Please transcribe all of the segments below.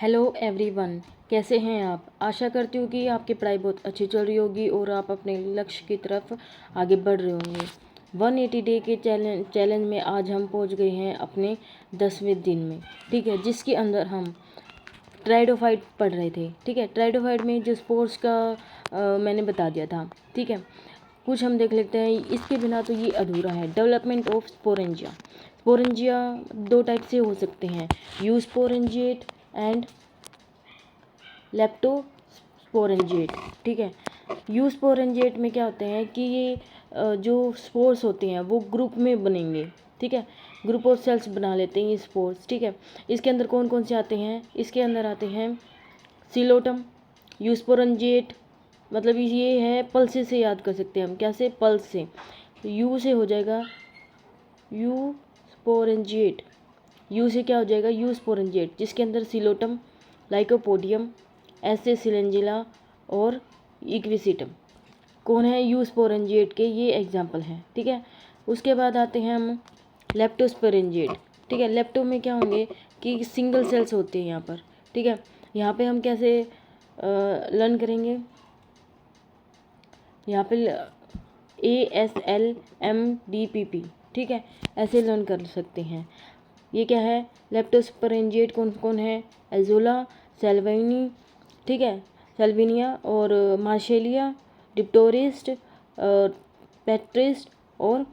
Hello everyone, कैसे हैं आप। आशा करती हूँ कि आपकी पढ़ाई बहुत अच्छी चल रही होगी और आप अपने लक्ष्य की तरफ आगे बढ़ रहे होंगे। 180 डे के चैलेंज में आज हम पहुँच गए हैं अपने 10वें दिन में। ठीक है, जिसके अंदर हम ट्राइडोफाइट पढ़ रहे थे। ठीक है, ट्राइडोफाइट में जो स्पोर्स का मैंने बता दिया था। ठीक है, कुछ हम देख लेते हैं। इसके बिना तो ये अधूरा है। Development of sporangia. स्पोरेंजिया दो टाइप से हो सकते हैं, यूस्पोरेंजिएट एंड लेप्टोस्पोरेंजिएट। ठीक है, यूस्पोरेंजिएट में क्या होते हैं कि ये जो स्पोर्स होते हैं वो ग्रुप में बनेंगे। ठीक है, ग्रुप ऑफ सेल्स बना लेते हैं ये स्पोर्स। ठीक है, इसके अंदर कौन कौन से आते हैं, इसके अंदर आते हैं सिलोटम, यूस्पोरेंजिएट, मतलब ये है पल्स से याद कर सकते हैं हम। कैसे? पल्स से। यू से हो जाएगा यूस्पोरेंजिएट। यू से क्या हो जाएगा? यूस्पोरेंजिएट, जिसके अंदर सिलोटम, लाइकोपोडियम, एसे सिलेंजिला और इक्विसिटम कौन है? यूस्पोरेंजिएट के ये एग्जाम्पल हैं। ठीक है, उसके बाद आते हैं हम लेप्टोस्पोरेंजिएट। ठीक है, लेप्टो में क्या होंगे कि सिंगल सेल्स होते हैं यहाँ पर। ठीक है, यहाँ पे हम कैसे लर्न करेंगे? यहाँ पे ASLMDPP। ठीक है, ऐसे लर्न कर सकते हैं। ये क्या है? लेप्टोस्पोरेंजिएट कौन कौन है? एजोला, सेल्विनी, ठीक है, सेल्विनिया और मार्शेलिया, डिप्टोरिस्ट, पेट्रिस्ट और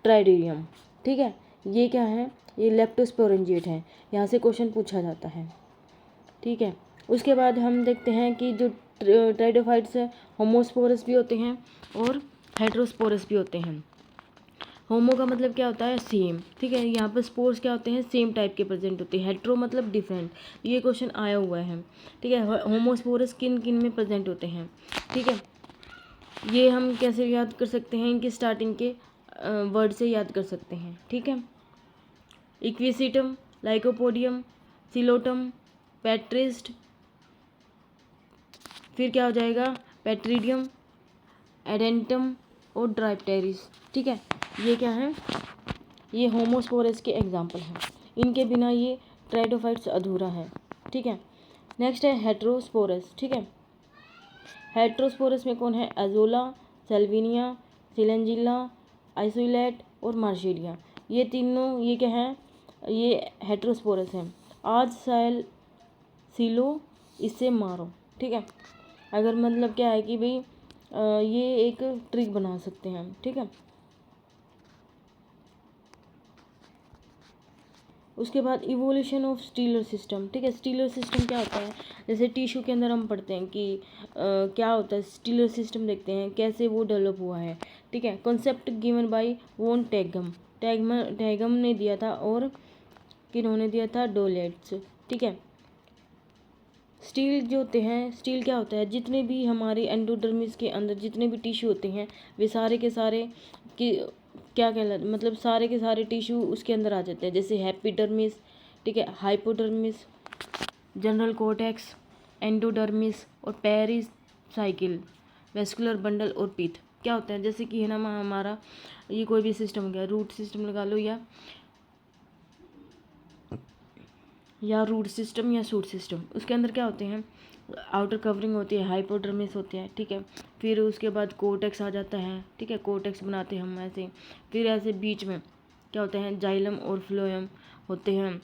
ट्राइडियम। ठीक है, ये क्या है? ये लेप्टोस्पोरेंजिएट है। यहाँ से क्वेश्चन पूछा जाता है। ठीक है, उसके बाद हम देखते हैं कि जो ट्राइडोफाइट्स है, होमोस्पोरस भी होते हैं और हेट्रोस्पोरस भी होते हैं। होमो का मतलब क्या होता है? सेम। ठीक है, यहाँ पर स्पोर्स क्या होते हैं? सेम टाइप के प्रेजेंट होते हैं। हेट्रो मतलब डिफरेंट। ये क्वेश्चन आया हुआ है। ठीक है, होमोस्पोरस किन किन में प्रेजेंट होते हैं? ठीक है, ये हम कैसे याद कर सकते हैं? इनके स्टार्टिंग के वर्ड से याद कर सकते हैं। ठीक है, इक्विसिटम, लाइकोपोडियम, सिलोटम, पेट्रिस्ट, फिर क्या हो जाएगा? पेट्रीडियम, एडेंटम और ड्राइप्टेरिस। ठीक है, ये क्या है? ये होमोस्पोरस के एग्जाम्पल हैं। इनके बिना ये ट्राइडोफाइट्स अधूरा है। ठीक है, नेक्स्ट है हेट्रोस्पोरस। ठीक है, हेट्रोस्पोरस में कौन है? एजोला, सेल्विनिया, सिलेंजिला, आइसोलेट और मार्शेलिया। ये तीनों ये क्या है? ये हेट्रोस्पोरस हैं। आज सेल सिलो, इससे मारो। ठीक है, अगर मतलब क्या है कि भाई ये एक ट्रिक बना सकते हैं हम। ठीक है, उसके बाद इवोल्यूशन ऑफ स्टीलर सिस्टम। ठीक है, स्टीलर सिस्टम क्या होता है? जैसे टिश्यू के अंदर हम पढ़ते हैं कि क्या होता है स्टीलर सिस्टम, देखते हैं कैसे वो डेवलप हुआ है। ठीक है, कॉन्सेप्ट गिवन बाय वोन टैगम। टैगम ने दिया था और किन्होंने दिया था? डोलेट्स। ठीक है, स्टील जो होते हैं, स्टील क्या होता है? जितने भी हमारे एंडोडर्मिस के अंदर जितने भी टिश्यू होते हैं वे सारे के सारे कि क्या कहलाते, मतलब सारे के सारे टिश्यू उसके अंदर आ जाते हैं। जैसे हैप्पीडर्मिस, ठीक है, हाइपोडर्मिस, जनरल कोर्टेक्स, एंडोडर्मिस और पेरिसाइकिल, वेस्कुलर बंडल और पीथ। क्या होता है? जैसे कि है ना हमारा ये कोई भी सिस्टम हो गया, रूट सिस्टम लगा लो या रूट सिस्टम या शूट सिस्टम। उसके अंदर क्या होते हैं? आउटर कवरिंग होती है, हाइपोडर्मिस होती है। ठीक है, फिर उसके बाद कोर्टेक्स आ जाता है। ठीक है, कोर्टेक्स बनाते हैं हम ऐसे। फिर ऐसे बीच में क्या होते हैं? जाइलम और फ्लोएम होते हैं।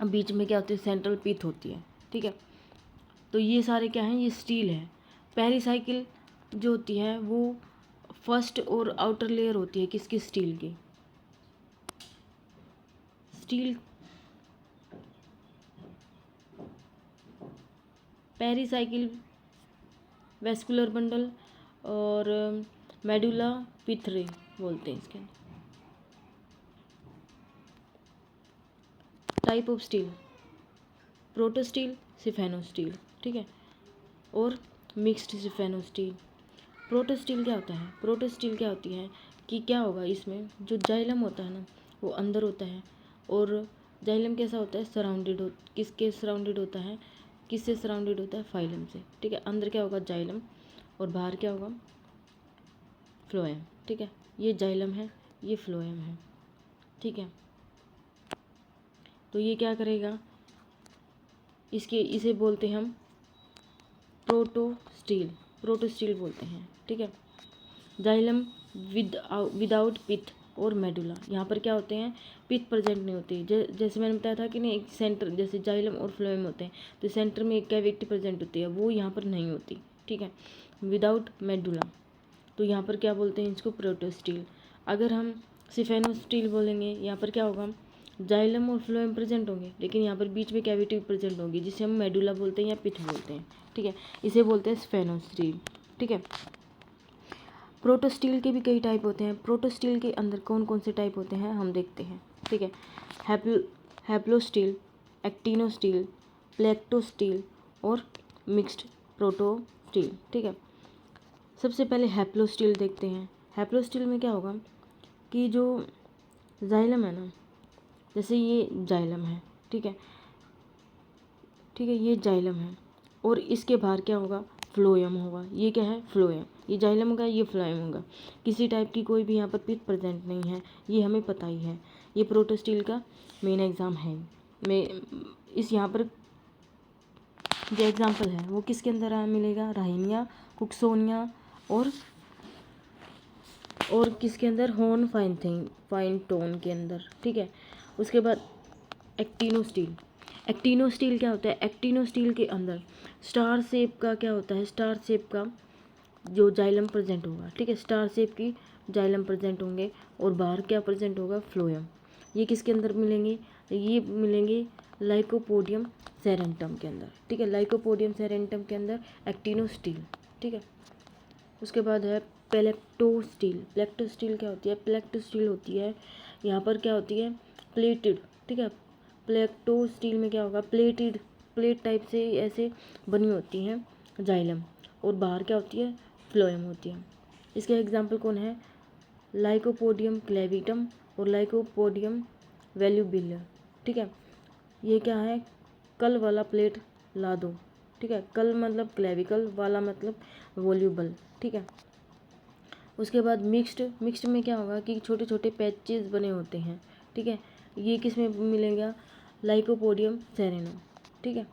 बीच में क्या होती है? सेंट्रल पीथ होती है। ठीक है, तो ये सारे क्या हैं? ये स्टील है। पेरिसाइकिल जो होती है वो फर्स्ट और आउटर लेयर होती है किसकी? स्टील की। स्टील पेरिसाइकिल, वेस्कुलर बंडल और मेडुला पिथरे बोलते हैं इसके अंदर। Type of stele: protostele, siphonostele. ठीक है, और मिक्स्ड सिफेनोस्टील। प्रोटोस्टील क्या होता है? प्रोटोस्टील क्या होती है कि क्या होगा इसमें? जो जाइलम होता है ना वो अंदर होता है। और जाइलम कैसा होता है? सराउंडेड हो, किसके सराउंडेड होता है? किससे सराउंडेड होता है? फाइलम से। ठीक है, अंदर क्या होगा? जाइलम, और बाहर क्या होगा? फ्लोएम। ठीक है, ये जाइलम है, ये फ्लोएम है। ठीक है, तो ये क्या करेगा? इसे बोलते हैं हम प्रोटोस्टील बोलते हैं, ठीक है। जाइलम विदाउट पिथ और मेडुला, यहाँ पर क्या होते हैं, पिथ प्रेजेंट नहीं होती। जैसे मैंने बताया था कि नहीं, एक सेंटर, जैसे जाइलम और फ्लोएम होते हैं तो सेंटर में एक कैविटी प्रेजेंट होती है, वो यहाँ पर नहीं होती, ठीक है। विदाउट मेडुला, तो यहाँ पर क्या बोलते हैं इसको, प्रोटोस्टील। अगर हम सिफेनोस्टील बोलेंगे, यहाँ पर क्या होगा, जाइलम और फ्लोएम प्रेजेंट होंगे लेकिन यहाँ पर बीच में कैविटी प्रेजेंट होगी, जिसे हम मेडुला बोलते हैं या पिथ बोलते हैं, ठीक है। इसे बोलते हैं स्फेनोस्टील, ठीक है। प्रोटोस्टील के भी कई टाइप होते हैं। प्रोटोस्टील के अंदर कौन कौन से टाइप होते हैं हम देखते हैं, ठीक है। हैप्लोस्टील, एक्टिनोस्टील, प्लेक्टोस्टील और मिक्स्ड प्रोटोस्टील, ठीक है। सबसे पहले हैप्लोस्टील देखते हैं। हैप्लोस्टील में क्या होगा कि जो जाइलम है ना, जैसे ये जाइलम है, ठीक है, ये जाइलम है और इसके बाहर क्या होगा, फ्लोएम होगा। ये क्या है, फ्लोएम। ये जाइलम होगा, ये फ्लोएम होगा। किसी टाइप की कोई भी यहाँ पर पिथ प्रेजेंट नहीं है, ये हमें पता ही है। ये प्रोटोस्टील का मेन एग्जाम है। इस यहाँ पर जो एग्जाम्पल है वो किसके अंदर मिलेगा, राहिनिया, कुक्सोनिया और किसके अंदर, हॉर्न फाइनटोन के अंदर, ठीक है। उसके बाद एक्टिनोस्टील। एक्टिनोस्टील क्या होता है, एक्टिनोस्टील के अंदर स्टार शेप का क्या होता है, स्टार शेप का जो जाइलम प्रेजेंट होगा, ठीक है। स्टार शेप की जाइलम प्रेजेंट होंगे और बाहर क्या प्रेजेंट होगा, फ्लोएम। ये किसके अंदर मिलेंगे, ये मिलेंगे लाइकोपोडियम सेरेंटम के अंदर, ठीक है। लाइकोपोडियम सेरेंटम के अंदर एक्टिनोस्टील, ठीक है। उसके बाद है प्लेक्टोस्टील। प्लेक्टोस्टील क्या होती है, प्लेक्टोस्टील होती है, यहाँ पर क्या होती है, प्लेटेड, ठीक है। प्लेक्टोस्टील में क्या होगा, प्लेट टाइप से ऐसे बनी होती हैं जाइलम और बाहर क्या होती है, फ्लोएम होती है। इसके एग्जाम्पल कौन है, लाइकोपोडियम क्लेविटम और लाइकोपोडियम वैल्यूबिलर, ठीक है। ये क्या है, कल वाला प्लेट ला दो, ठीक है। कल मतलब क्लेविकल, वाला मतलब वॉल्यूबल, ठीक है। उसके बाद मिक्स्ड में क्या होगा कि छोटे छोटे पैचेस बने होते हैं, ठीक है। ये किस में मिलेगा, लाइकोपोडियम सेरेनम, ठीक है।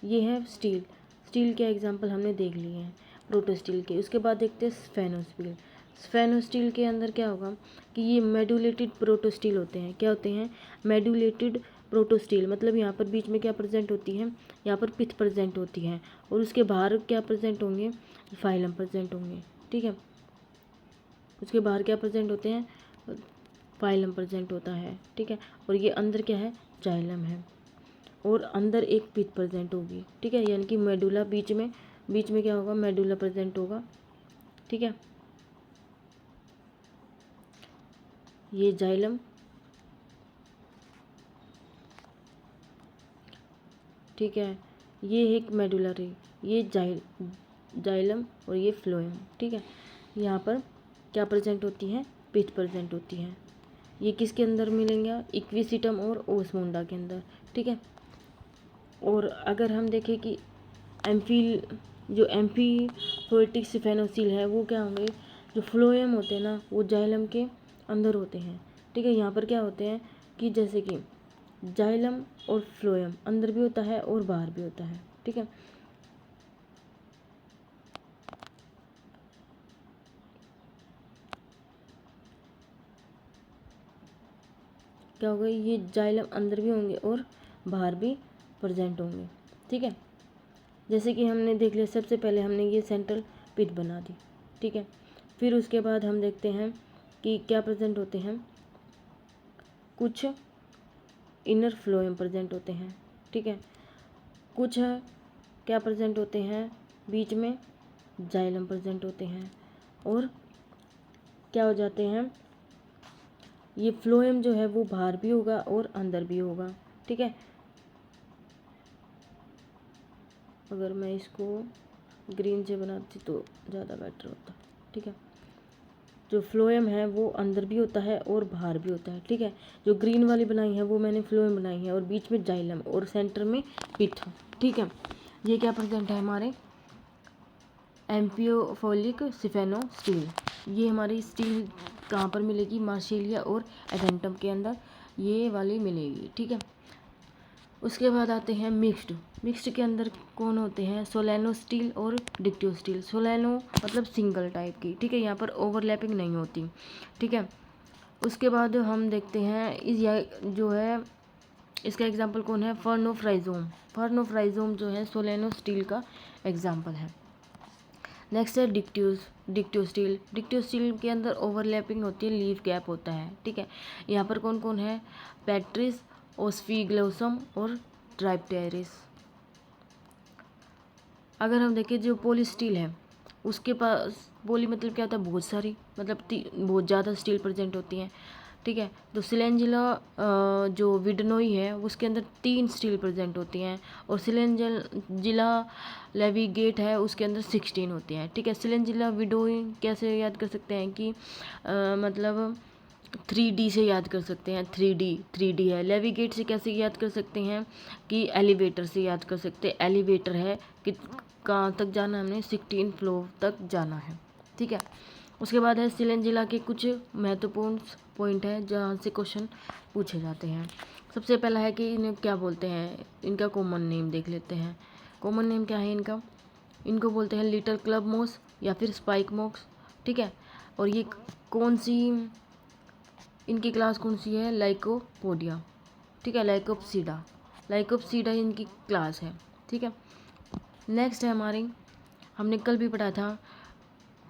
ये है स्टील के एग्जांपल हमने देख लिए हैं प्रोटोस्टील के। उसके बाद देखते हैं स्फेनोस्टील। स्फेनोस्टील के अंदर क्या होगा कि ये मेडुलेटेड प्रोटोस्टील होते हैं। क्या होते हैं, मेडुलेटेड प्रोटोस्टील, मतलब यहाँ पर बीच में क्या प्रेजेंट होती है, यहाँ पर पिथ प्रेजेंट होती है और उसके बाहर क्या प्रेजेंट होंगे, फाइलम प्रेजेंट होंगे, ठीक है। उसके बाहर क्या प्रेजेंट होते हैं, फाइलम प्रेजेंट होता है, ठीक है। और ये अंदर क्या है, जाइलम है और अंदर एक पिथ प्रेजेंट होगी, ठीक है। यानी कि मेडुला बीच में क्या होगा, मेडुला प्रेजेंट होगा, ठीक है। ये जाइलम, ठीक है, ये एक मेडुलरी, ये जाइलम और ये फ्लोएम, ठीक है। यहाँ पर क्या प्रेजेंट होती है, पिथ प्रेजेंट होती है। ये किसके अंदर मिलेंगे, इक्विसिटम और ओस्मुंडा के अंदर, ठीक है। और अगर हम देखें कि एम्फीपोएटिक स्फेनोसील है वो क्या होंगे, जो फ्लोएम होते हैं ना वो जाइलम के अंदर होते हैं, ठीक है। यहाँ पर क्या होते हैं कि जैसे कि जाइलम और फ्लोएम अंदर भी होता है और बाहर भी होता है, ठीक है। क्या होगा, ये जाइलम अंदर भी होंगे और बाहर भी प्रेजेंट होंगे, ठीक है। जैसे कि हमने देख लिया, सबसे पहले हमने ये सेंट्रल पिथ बना दी, ठीक है। फिर उसके बाद हम देखते हैं कि क्या प्रेजेंट होते हैं, कुछ इनर फ्लोएम प्रेजेंट होते हैं, ठीक है। कुछ क्या प्रेजेंट होते हैं, बीच में जाइलम प्रेजेंट होते हैं और क्या हो जाते हैं, ये फ्लोएम जो है वो बाहर भी होगा और अंदर भी होगा, ठीक है। अगर मैं इसको ग्रीन से बनाती तो ज़्यादा बेटर होता, ठीक है। जो फ्लोएम है वो अंदर भी होता है और बाहर भी होता है, ठीक है। जो ग्रीन वाली बनाई है वो मैंने फ्लोएम बनाई है और बीच में जाइलम और सेंटर में पिथ, ठीक है। ये क्या प्रेजेंट है हमारे, एम्फियोफोलिक स्फेनोस्टील। ये हमारी स्टील कहाँ पर मिलेगी, मार्सिलिया और एडेंटम के अंदर ये वाली मिलेगी, ठीक है। उसके बाद आते हैं मिक्स्ड। मिक्स्ड के अंदर कौन होते हैं, सोलेनो स्टील और डिक्टियो स्टील। सोलेनो मतलब सिंगल टाइप की, ठीक है, यहाँ पर ओवरलैपिंग नहीं होती, ठीक है। उसके बाद हम देखते हैं जो है इसका एग्जांपल कौन है, फर्नोफ्राइजोम। फर्नोफ्राइजोम जो है सोलेनो स्टील का एग्जांपल है। नेक्स्ट है डिक्टियो स्टील। डिक्टियो स्टील के अंदर ओवरलैपिंग होती है, लीफ गैप होता है, ठीक है। यहाँ पर कौन कौन है, पैट्रिस, ओस्फिग्लोसम और ट्राइप्टेरिस। अगर हम देखें जो पॉली स्टील है, उसके पास पॉली मतलब क्या होता है, बहुत सारी, मतलब बहुत ज़्यादा स्टील प्रेजेंट होती हैं, ठीक है। तो सिलेंजिला जो विडनोई है उसके अंदर 3 स्टील प्रेजेंट होती हैं, और सिलेंजिला लेविगेट है उसके अंदर 16 होती हैं, ठीक है। सिलेंजिला विडोई कैसे याद कर सकते हैं कि मतलब 3D से याद कर सकते हैं, 3D है। लेविगेट से कैसे याद कर सकते हैं कि एलिवेटर से याद कर सकते हैं, एलिवेटर है कि कहाँ तक जाना है, हमने 16 फ्लोर तक जाना है, ठीक है। उसके बाद है सिलेंजिला के कुछ महत्वपूर्ण पॉइंट है जहाँ से क्वेश्चन पूछे जाते हैं। सबसे पहला है कि इन्हें क्या बोलते हैं, इनका कॉमन नेम देख लेते हैं। कॉमन नेम क्या है इनका, इनको बोलते हैं लिटिल क्लब मॉस या फिर स्पाइक मॉक्स, ठीक है। और ये कौन सी, इनकी क्लास कौन सी है, लाइकोपोडिया, ठीक है, लाइकोप्सीडा इनकी क्लास है, ठीक है। नेक्स्ट है हमारी, हमने कल भी पढ़ा था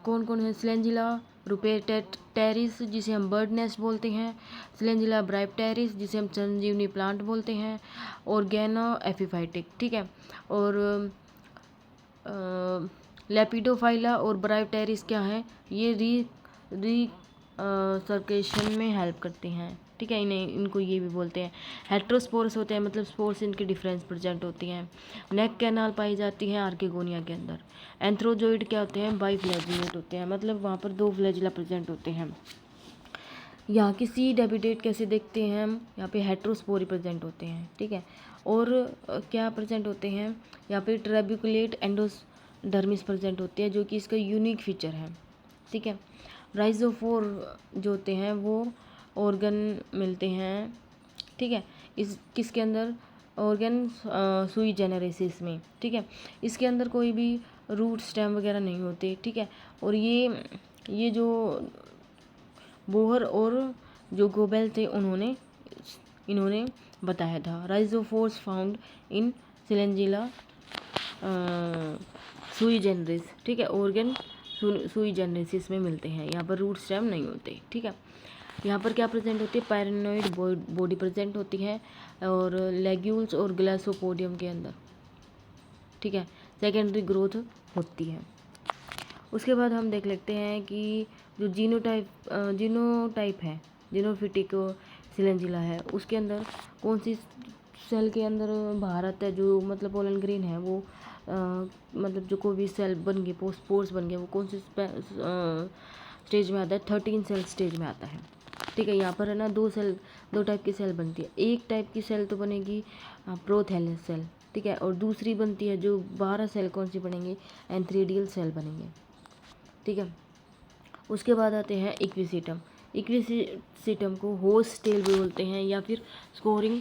कौन कौन है, सिलेंजिला रुपेटेरिस जिसे हम बर्ड नेस्ट बोलते हैं, सिलेंजिला ब्राइप्टेरिस जिसे हम संजीवनी प्लांट बोलते हैं, ऑर्गेनो एपिफाइटिक, ठीक है। और लेपिडोफाइला और ब्राइप्टेरिस क्या है, ये री सर्कुलेशन में हेल्प करते हैं, ठीक है। इनको ये भी बोलते हैं। हेट्रोस्पोरस होते हैं, मतलब स्पोर्स इनकी डिफरेंस प्रेजेंट होती हैं। नेक कैनाल पाई जाती है आर्किगोनिया के अंदर। एंथ्रोजोइड क्या होते हैं, बाईफ्लैजिलेट होते हैं, मतलब वहाँ पर 2 फ्लैजिला प्रेजेंट होते हैं। यहाँ की सीड हैबिटेट कैसे देखते हैं हम, यहाँ पे हेट्रोस्पोरी प्रेजेंट होते हैं, ठीक है। और क्या प्रेजेंट होते हैं, यहाँ पे ट्रेबिकुलेट एंडोडर्मिस प्रेजेंट होती है, जो कि इसका यूनिक फीचर है, ठीक है। राइजोफोर जो होते हैं वो ऑर्गन मिलते हैं, ठीक है, इस किसके अंदर, ऑर्गन सुई जेनेरेसिस में, ठीक है। इसके अंदर कोई भी रूट स्टेम वगैरह नहीं होते, ठीक है। और ये जो बोहर और जो गोबेल थे इन्होंने बताया था, राइजोफोर्स फाउंड इन सिलेंजिला सुई जेनरेस, ठीक है, ऑर्गन सुई जेनेरेसिस में मिलते हैं, यहाँ पर रूट स्टेम नहीं होते, ठीक है। यहाँ पर क्या प्रेजेंट होती है, पैरानोइड बॉडी प्रेजेंट होती है, और लेग्यूल्स और ग्लासोपोडियम के अंदर, ठीक है, सेकेंडरी ग्रोथ होती है। उसके बाद हम देख लेते हैं कि जो जीनोटाइप है, जीनोफिटिक सिलेंजिला है, उसके अंदर कौन सी सेल के अंदर बाहर आता है, जो मतलब पोलन ग्रेन है वो मतलब जो कोई भी सेल बन गई, स्पोर्स बन गया, वो कौन सी स्टेज में आता है, 13 सेल स्टेज में आता है, ठीक है। यहाँ पर है ना 2 टाइप की सेल बनती है। एक टाइप की सेल तो बनेगी प्रोथैलस सेल, ठीक है, और दूसरी बनती है जो 12 सेल कौन सी बनेंगे, एंथ्रीडियल सेल बनेंगे, ठीक है। उसके बाद आते हैं इक्विसिटम। इक्विसिटम को होस्ट टेल भी बोलते हैं या फिर स्कोरिंग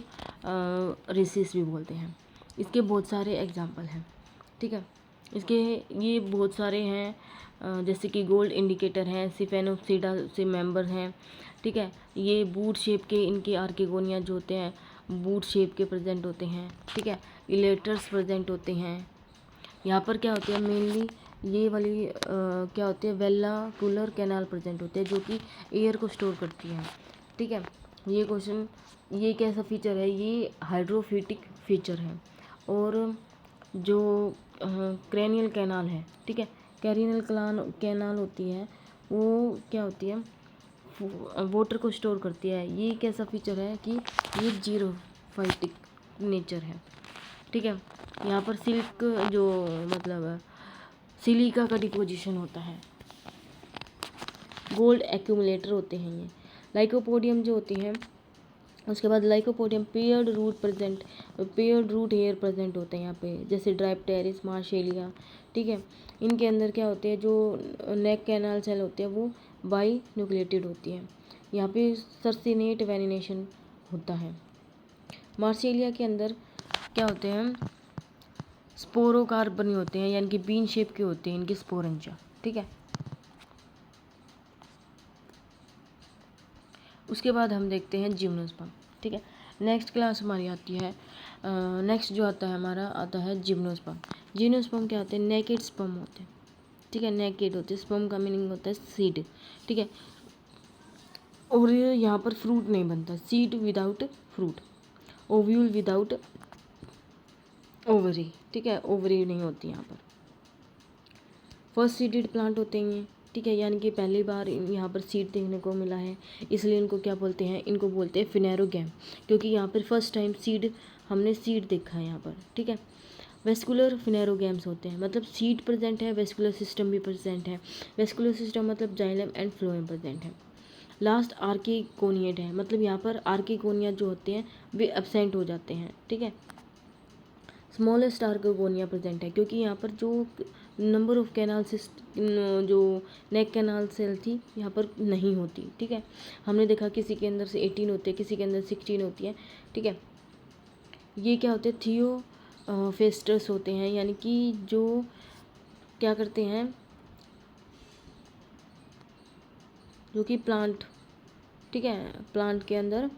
रेसिस भी बोलते हैं। इसके बहुत सारे एग्जाम्पल हैं, ठीक है। इसके ये बहुत सारे हैं, जैसे कि गोल्ड इंडिकेटर हैं, सिफेनोप्सिडा से मेंबर हैं, ठीक है। ये बूट शेप के, इनके आर्किगोनिया जो होते हैं बूट शेप के प्रेजेंट होते हैं, ठीक है। इलेटर्स प्रेजेंट होते हैं। यहाँ पर क्या होते हैं मेनली, ये वाली क्या होती है, वेला कूलर कैनाल प्रेजेंट होते हैं, जो कि एयर को स्टोर करती है, ठीक है। ये क्वेश्चन, ये कैसा फीचर है, ये हाइड्रोफिटिक फीचर है। और जो क्रेनियल कैनाल है, ठीक है, कैरिनल कैनाल होती है, वो क्या होती है, वाटर को स्टोर करती है। ये कैसा फीचर है कि ये जीरोफाइटिक नेचर है, ठीक है। यहाँ पर सिल्क जो मतलब सिलिका का डिपोजिशन होता है। गोल्ड एक्यूमुलेटर होते हैं ये। लाइकोपोडियम जो होती है, उसके बाद lycopodium paired root hair present होते हैं यहाँ पे, जैसे ड्राइप्टेरिस, मार्शेलिया, ठीक है। इनके अंदर क्या होते हैं, जो नेक कैनाल सेल होते हैं वो बाई न्यूक्लिएटेड होती है। यहाँ पे सर्सिनेट वेनिनेशन होता है। मार्शेलिया के अंदर क्या होते हैं, स्पोरोकार्प बने होते हैं, यानी कि बीन शेप के होते हैं इनके स्पोरेंजा। ठीक है, उसके बाद हम देखते हैं जिम्नोस्पर्म। ठीक है, नेक्स्ट क्लास हमारी आती है, नेक्स्ट जो आता है हमारा आता है जिम्नोस्पर्म। जिम्नोस्पर्म क्या होते हैं, नेकेड स्पर्म होते हैं। ठीक है, नेकेड होते हैं, स्पर्म का मीनिंग होता है सीड। ठीक है, और यहाँ पर फ्रूट नहीं बनता, seed without fruit, ovule without ovary. ठीक है, ओवरी नहीं होती यहाँ पर। फर्स्ट सीडेड प्लांट होते हैं ये। ठीक है, यानी कि पहली बार यहाँ पर सीड देखने को मिला है, इसलिए इनको क्या बोलते हैं, इनको बोलते हैं फिनेरोगैम, क्योंकि यहाँ पर फर्स्ट टाइम हमने सीड देखा है यहाँ पर। ठीक है, वेस्कुलर फिनेरोगैम्स होते हैं, मतलब सीड प्रेजेंट है, वेस्कुलर सिस्टम भी प्रेजेंट है। वेस्कुलर सिस्टम मतलब जाइलम एंड फ्लोएम प्रेजेंट है। लास्ट आर्किकोनिएट है, मतलब यहाँ पर आर्किकोनिया जो होते हैं वे एब्सेंट हो जाते हैं। ठीक है, स्मॉलेस्ट आर्किकोनिया प्रेजेंट है, क्योंकि यहाँ पर जो नंबर ऑफ कैनाल जो नेक कैनाल सेल थी यहाँ पर नहीं होती। ठीक है, हमने देखा किसी के अंदर से 18 होते हैं, किसी के अंदर 16 होती है। ठीक है, ये क्या होते हैं, थियो फेस्टर्स होते हैं, यानी कि जो क्या करते हैं, जो कि प्लांट, ठीक है, प्लांट के अंदर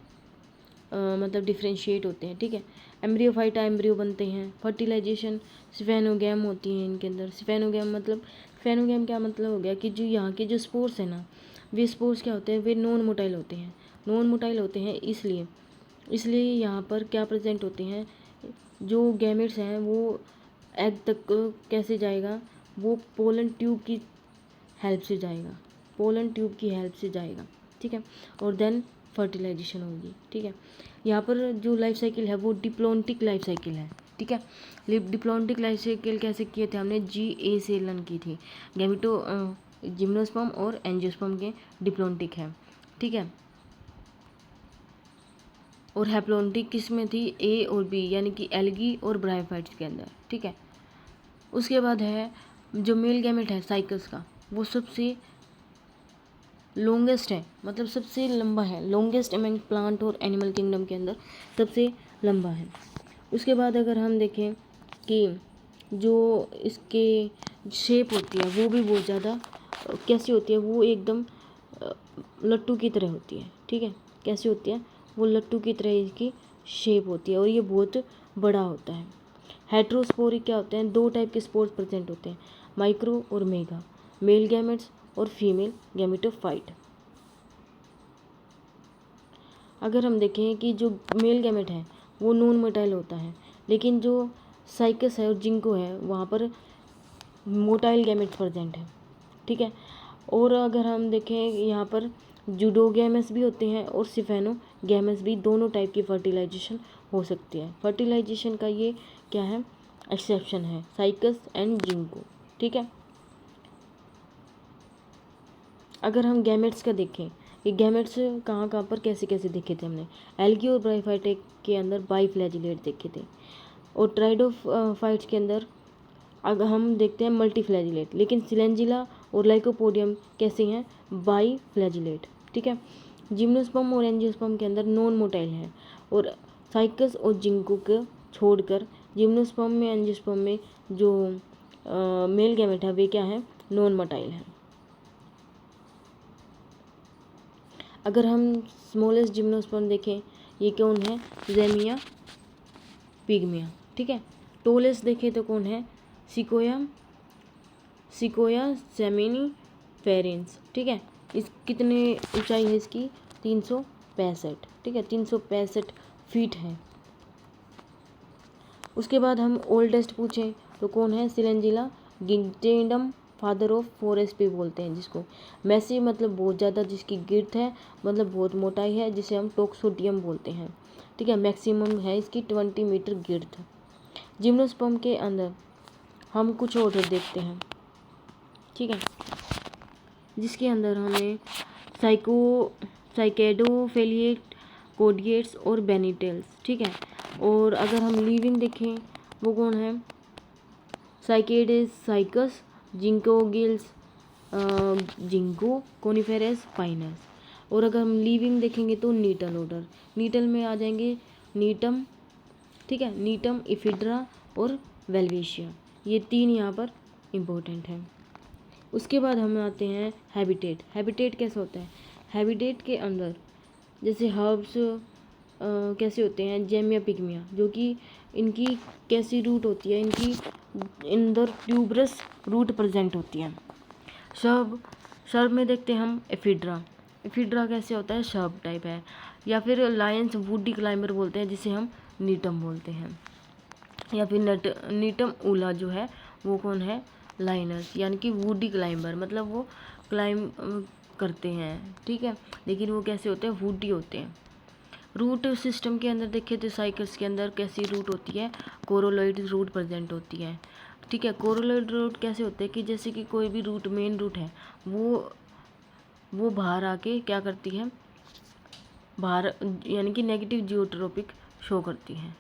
मतलब डिफ्रेंशिएट होते हैं। ठीक है, एम्ब्रियोफाइटा एम्ब्रियो बनते हैं। फर्टिलाइजेशन स्फेनोगैम होती हैं इनके अंदर। स्फेनोगैम क्या मतलब हो गया कि जो यहाँ के जो स्पोर्स हैं ना, वे स्पोर्स क्या होते हैं, वे नॉन मोटाइल होते हैं। नॉन मोटाइल होते हैं इसलिए यहाँ पर क्या प्रेजेंट होते हैं, जो गैमेट्स हैं वो एग तक कैसे जाएगा, वो पोलन ट्यूब की हेल्प से जाएगा, पोलन ट्यूब की हेल्प से जाएगा। ठीक है, और देन फर्टिलाइजेशन होगी। ठीक है, यहाँ पर जो लाइफ साइकिल है वो डिप्लॉन्टिक लाइफ साइकिल है। ठीक है, डिप्लॉन्टिक लाइफ साइकिल कैसे किए थे हमने, GA से लर्न की थी। गैमेटो जिम्नोस्पर्म और एंजियोस्पर्म के डिप्लॉन्टिक है। ठीक है, और हैप्लॉन्टिक किस में थी, A और B, यानी कि एल्गी और ब्रायोफाइट्स के अंदर। ठीक है, उसके बाद है जो मेल गैमेट है साइकस का, वो सबसे लॉन्गेस्ट है, मतलब सबसे लंबा है, लॉन्गेस्ट अमंग प्लांट और एनिमल किंगडम के अंदर सबसे लंबा है। उसके बाद अगर हम देखें कि जो इसके शेप होती है वो भी बहुत ज़्यादा कैसी होती है, वो एकदम लट्टू की तरह होती है। ठीक है, कैसी होती है, वो लट्टू की तरह इसकी शेप होती है, और ये बहुत बड़ा होता है। हेट्रोस्पोरिक क्या होते हैं, दो टाइप के स्पोर्स प्रेजेंट होते हैं, माइक्रो और मेगा, मेल गैमेट्स और फीमेल गैमेटोफाइट। अगर हम देखें कि जो मेल गैमेट है वो नॉन मोटाइल होता है, लेकिन जो साइकस है और जिंको है वहाँ पर मोटाइल गैमेट्स प्रेजेंट है। ठीक है, और अगर हम देखें यहाँ पर जूडोगैमस भी होते हैं और सिफेनोगैमस भी, दोनों टाइप की फर्टिलाइजेशन हो सकती है। फर्टिलाइजेशन का ये क्या है, एक्सेप्शन है, साइकस एंड जिंको। ठीक है, अगर हम गैमेट्स का देखें, ये गैमेट्स कहाँ कहाँ पर कैसे कैसे देखे थे हमने, एल्गी और ब्रायोफाइट के अंदर बाईफ्लैजिलेट देखे थे, और ट्राइडोफाइट्स के अंदर अगर हम देखते हैं मल्टीफ्लैजिलेट, लेकिन सिलेंजिला और लाइकोपोडियम कैसे हैं, बाईफ्लैजिलेट। ठीक है, जिम्नोस्पर्म और एंजियोस्पर्म के अंदर नॉन मोटाइल है, और साइकस और जिंको को छोड़कर जिम्नोस्पर्म में एंजियोस्पर्म में जो मेल गैमेट है वे क्या है, नॉन मोटाइल है। अगर हम स्मॉलेस्ट जिम्नोस्पर्म देखें, ये कौन है, जेमिया पिग्मिया। ठीक है, टोलेस्ट देखें तो कौन है, सिकोया सेमिनी फेरेंस। ठीक है, इस कितने ऊंचाई है इसकी, 365। ठीक है, 365 फीट है। उसके बाद हम ओल्डेस्ट पूछें तो कौन है, सिलेंजिला गिग्टेंडम, फादर ऑफ फॉरेस्ट भी बोलते हैं जिसको। मैसी मतलब बहुत ज़्यादा, जिसकी गिर्थ है मतलब बहुत मोटाई है, जिसे हम टोक्सोडियम बोलते हैं। ठीक है, मैक्सिमम है इसकी 20 मीटर गिर्थ। जिम्नोस्पर्म के अंदर हम कुछ ऑर्डर देखते हैं। ठीक है, जिसके अंदर हमें साइकेडोफेलिएट, कोडिएट्स और बेनिटेल्स। ठीक है, और अगर हम लिविंग देखें वो कौन है, साइकेडेस, साइकस, जिंकोगिल्स, जिंको, कोनिफेरस, पाइनस। और अगर हम लिविंग देखेंगे तो नीटल ऑर्डर, नीटल में आ जाएंगे नीटम, ठीक है, नीटम, इफिड्रा और वेल्वेशिया, ये 3 यहाँ पर इम्पोर्टेंट हैं। उसके बाद हम आते हैं हैबिटेट। हैबिटेट कैसे होता है? हैबिटेट के अंदर जैसे हर्ब्स कैसे होते हैं, जेमिया पिग्मिया, जो कि इनकी कैसी रूट होती है, इनकी अंदर ट्यूबरस रूट प्रेजेंट होती है। शर्ब में देखते हैं हम एफिड्रा। एफिड्रा कैसे होता है? शर्ब टाइप है। या फिर लायंस वुडी क्लाइंबर बोलते हैं, जिसे हम नीटम बोलते हैं। या फिर नीटम ऊला जो है वो कौन है? लाइनस, यानी कि वुडी क्लाइंबर, मतलब वो क्लाइंब करते हैं, ठीक है, लेकिन वो कैसे होते हैं? वुडी होते हैं। रूट सिस्टम के अंदर देखें तो साइकस के अंदर कैसी रूट होती है? कोरोलॉइड रूट प्रेजेंट होती है, ठीक है। कोरोलॉइड रूट कैसे होते हैं कि जैसे कि कोई भी रूट मेन रूट है वो बाहर आके क्या करती है? बाहर, यानी कि नेगेटिव जियोट्रोपिक शो करती है।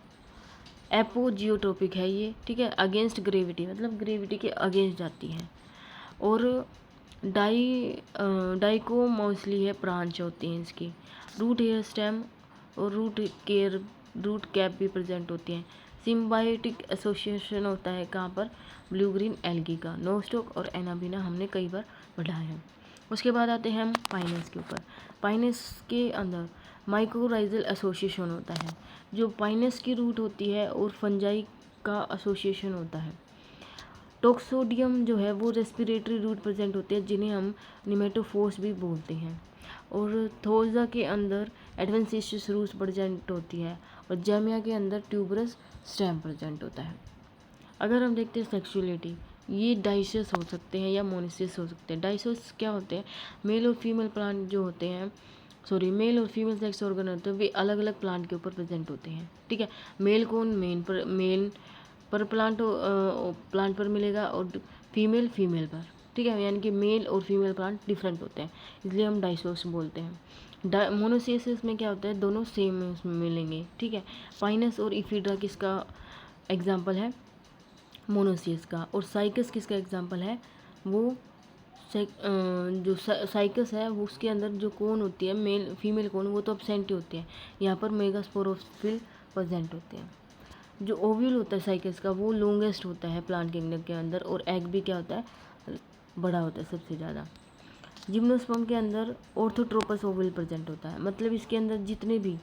एपोजियोट्रोपिक है ये, ठीक है, अगेंस्ट ग्रेविटी, मतलब ग्रेविटी के अगेंस्ट जाती है। और डाइको मोस्टली है ब्रांच होती हैं इसकी। रूट हेयर स्टेम और रूट कैप भी प्रेजेंट होती हैं। सिम्बायोटिक एसोसिएशन होता है कहाँ पर? ब्लू ग्रीन एल्गी का। नोस्टॉक और एनाबिना हमने कई बार पढ़ा है। उसके बाद आते हैं हम पाइनस के ऊपर। पाइनस के अंदर माइकोराइजल एसोसिएशन होता है, जो पाइनस की रूट होती है और फंजाई का एसोसिएशन होता है। टोक्सोडियम जो है वो रेस्पिरेटरी रूट प्रेजेंट होते हैं, जिन्हें हम निमेटोफोर्स भी बोलते हैं। और थोजा के अंदर एडवेंसिशियस रूट प्रेजेंट होती है, और जेमिया के अंदर ट्यूबरस स्टेम प्रेजेंट होता है। अगर हम देखते हैं सेक्सुअलिटी, ये डाइसियस हो सकते हैं या मोनिसियस हो सकते हैं। डाइसियस क्या होते हैं? मेल और फीमेल प्लांट जो होते हैं, मेल और फीमेल सेक्स ऑर्गन होते हैं, वे अलग अलग प्लांट के ऊपर प्रेजेंट होते हैं, ठीक है। मेल कौन? मेल पर प्लांट पर मिलेगा, और फीमेल पर, ठीक है, यानी कि मेल और फीमेल प्लांट डिफरेंट होते हैं, इसलिए हम डाइसोस बोलते हैं। मोनोसियसिस में क्या होता है? दोनों सेम उसमें मिलेंगे, ठीक है। पाइनस और इफिड्रा किसका एग्जाम्पल है? मोनोसियस का। और साइकस किसका एग्जाम्पल है? वो जो साइकस है वो उसके अंदर जो कोन होती है, मेल फीमेल कोन, वो तो एब्सेंट ही होती है। यहाँ पर मेगास्पोरोफिल प्रेजेंट होते हैं। जो ओव्यूल होता है साइकस का, वो लॉन्गेस्ट होता है प्लांट किंगडम के अंदर, और एग भी क्या होता है? बड़ा होता है सबसे ज़्यादा। जिम्नोस्पर्म के अंदर ऑर्थोट्रोपस ओव्यूल प्रेजेंट होता है, मतलब इसके अंदर जितने भी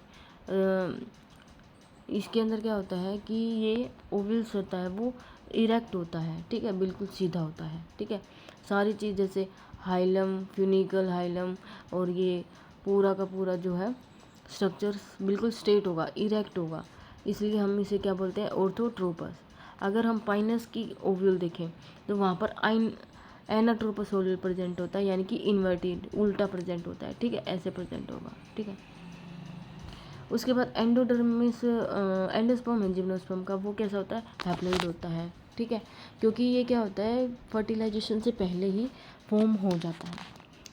इसके अंदर क्या होता है कि ये ओव्यूल्स होता है वो इरेक्ट होता है, ठीक है, बिल्कुल सीधा होता है, ठीक है। सारी चीज़ जैसे हाइलम, फ्यूनिकल हाइलम, और ये पूरा का पूरा जो है स्ट्रक्चर बिल्कुल स्ट्रेट होगा, इरेक्ट होगा, इसलिए हम इसे क्या बोलते हैं? ऑर्थोट्रोपस। अगर हम पाइनस की ओव्यूल देखें तो वहाँ पर एनाट्रोपस ओव्यूल प्रेजेंट होता है, यानी कि इन्वर्टेड, उल्टा प्रेजेंट होता है, ठीक है, ऐसे प्रेजेंट होगा, ठीक है। उसके बाद एंडोडर्मिस, एंडोस्पर्म है जिम्नोस्पर्म का, वो कैसा होता है? हैप्लॉइड होता है, ठीक है, क्योंकि ये क्या होता है? फर्टिलाइजेशन से पहले ही फॉर्म हो जाता है।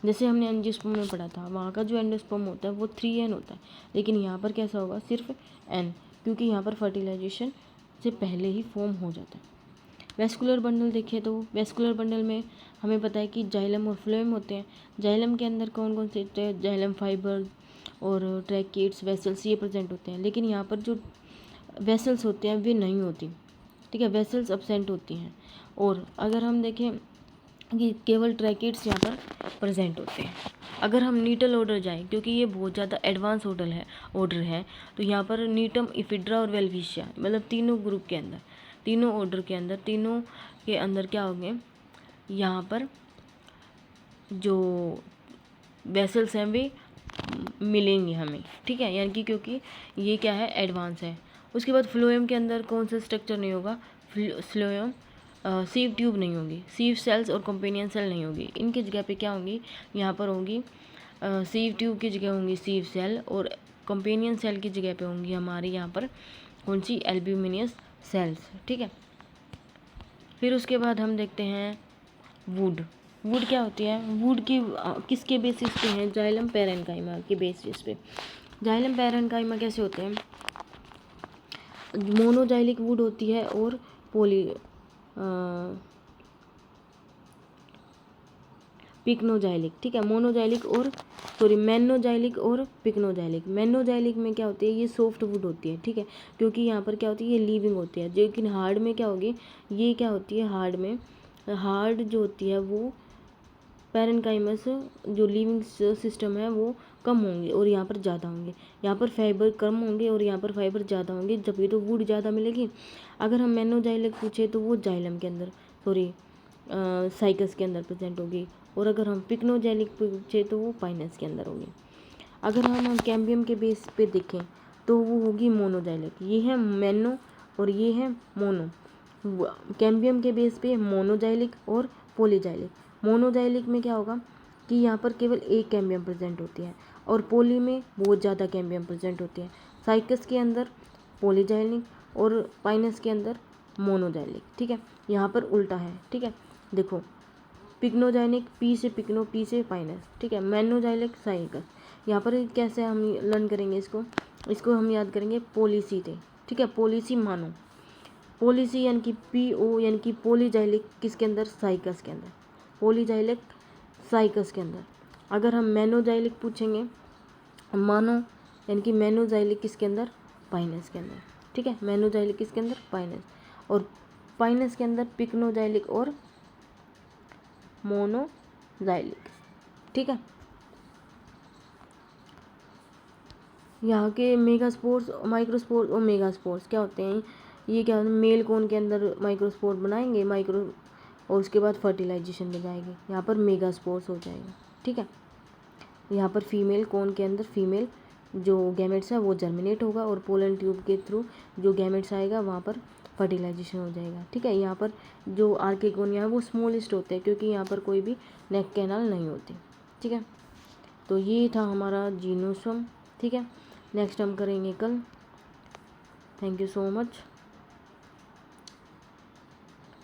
जैसे हमने एंजियोस्पर्म में पढ़ा था, वहाँ का जो एंडोस्पर्म होता है वो 3n होता है, लेकिन यहाँ पर कैसा होगा? सिर्फ n, क्योंकि यहाँ पर फर्टिलाइजेशन से पहले ही फॉर्म हो जाता है। वेस्कुलर बंडल देखें तो वेस्कुलर बंडल में हमें पता है कि जाइलम और फ्लोएम होते हैं। जाइलम के अंदर कौन कौन से होते हैं? जाइलम फाइबर और ट्रैकेट्स, वेसल्स, ये प्रेजेंट होते हैं, लेकिन यहाँ पर जो वेसल्स होते हैं वे नहीं होती, ठीक है, वेसल्स एब्सेंट होती हैं। और अगर हम देखें कि केवल ट्रैकेट्स यहाँ पर प्रेजेंट होते हैं। अगर हम नीटल ऑर्डर जाएं, क्योंकि ये बहुत ज़्यादा एडवांस ऑर्डर है, तो यहाँ पर नीटम, इफिड्रा और वेल्विशिया, मतलब तीनों ग्रुप के अंदर, तीनों ऑर्डर के अंदर, तीनों के अंदर क्या होंगे? यहाँ पर जो वेसल्स हैं वे मिलेंगे हमें, ठीक है, यानी कि क्योंकि ये क्या है? एडवांस है। उसके बाद फ्लोएम के अंदर कौन सा स्ट्रक्चर नहीं होगा? फ्लोएम सीव ट्यूब नहीं होगी, सीव सेल्स और कंपेनियन सेल नहीं होगी, इनकी जगह पे क्या होंगी? यहाँ पर होंगी सीव ट्यूब की जगह होंगी सीव सेल, और कंपेनियन सेल की जगह पे होंगी हमारी यहाँ पर कौन सी? एल्ब्यूमिनियस सेल्स, ठीक है। फिर उसके बाद हम देखते हैं वुड। वुड क्या होती है? वुड की किसके बेसिस पे है? जाइलम पैरेन्काइमा के बेसिस पे। जाइलम पैरेन्काइमा कैसे होते हैं? मोनोजाइलिक वुड होती है और पिक्नोजाइलिक, ठीक है, मोनोजाइलिक और मैनोजाइलिक और पिक्नोजाइलिक। मैनोजाइलिक में क्या होती है, ये सॉफ्ट वुड होती है, ठीक है, क्योंकि यहाँ पर क्या होती है, ये लिविंग होती है। लेकिन हार्ड में क्या होगी, ये क्या होती है, हार्ड जो होती है वो पैरेनकाइमस जो लिविंग सिस्टम है वो कम होंगे और यहाँ पर ज़्यादा होंगे। यहाँ पर फाइबर कम होंगे और यहाँ पर फाइबर ज़्यादा होंगे, जब ये तो वुड ज़्यादा मिलेगी। अगर हम मैनोजाइलिक पूछे तो वो जाइलम के अंदर साइकस के अंदर प्रेजेंट होगी, और अगर हम पिक्नोजाइलिक पूछे तो वो पाइनस के अंदर होगी। अगर हम कैम्बियम के बेस पे देखें तो वो होगी मोनोजाइलिक। ये है मैनो और ये है मोनो। कैम्बियम के बेस पे मोनोजाइलिक और पॉलीजाइलिक। मोनोजाइलिक में क्या होगा कि यहाँ पर केवल एक कैम्बियम प्रेजेंट होती है और पॉली में बहुत ज़्यादा कैम्बियम प्रेजेंट होती है। साइकस के अंदर पॉलीजाइलिक और पाइनस के अंदर मोनोजाइलिक, ठीक है। यहाँ पर उल्टा है, ठीक है, देखो, पिक्नोजाइलिक पी से पिक्नो, पी से पाइनस, ठीक है, मैनोजाइलिक साइकस। यहाँ पर कैसे हम लर्न करेंगे इसको हम याद करेंगे पॉलिसी से, ठीक है, पॉलिसी मानो, पॉलिसी यानी कि PO यानी कि पॉलीजाइलिक किसके अंदर, साइकस के अंदर, पॉलीजाइलिक साइकस के अंदर। अगर हम मैनोजाइलिक पूछेंगे, मानो यानी कि मैनोजाइलिक किसके अंदर, पाइनस के अंदर, ठीक है, मैनोजाइलिक किसके अंदर, पाइनस, और पाइनस के अंदर पिक्नोजाइलिक और मोनोजाइलिक, ठीक है। यहाँ के मेगास्पोर्स, माइक्रोस्पोर्स और मेगास्पोर्स क्या होते हैं, ये क्या होते हैं, मेल कोन के अंदर माइक्रोस्पोर बनाएंगे और उसके बाद फर्टिलाइजेशन में जाएगी, यहाँ पर मेगास्पोर्स हो जाएगा, ठीक है। यहाँ पर फीमेल कोन के अंदर फीमेल जो गैमेट्स है वो जर्मिनेट होगा और पोलन ट्यूब के थ्रू जो गैमेट्स आएगा वहाँ पर फर्टिलाइजेशन हो जाएगा, ठीक है। यहाँ पर जो आर्किगोनिया है वो स्मॉलेस्ट होते हैं क्योंकि यहाँ पर कोई भी नेक कैनाल नहीं होती, ठीक है। तो ये था हमारा जीनोसोम, ठीक है। नेक्स्ट हम करेंगे कल। Thank you so much.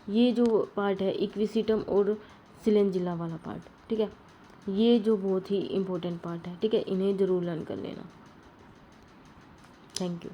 ये जो पार्ट है इक्विसिटम और सिलेंजिला वाला पार्ट, ठीक है, ये जो बहुत ही इम्पोर्टेंट पार्ट है, ठीक है, इन्हें ज़रूर लर्न कर लेना। Thank you.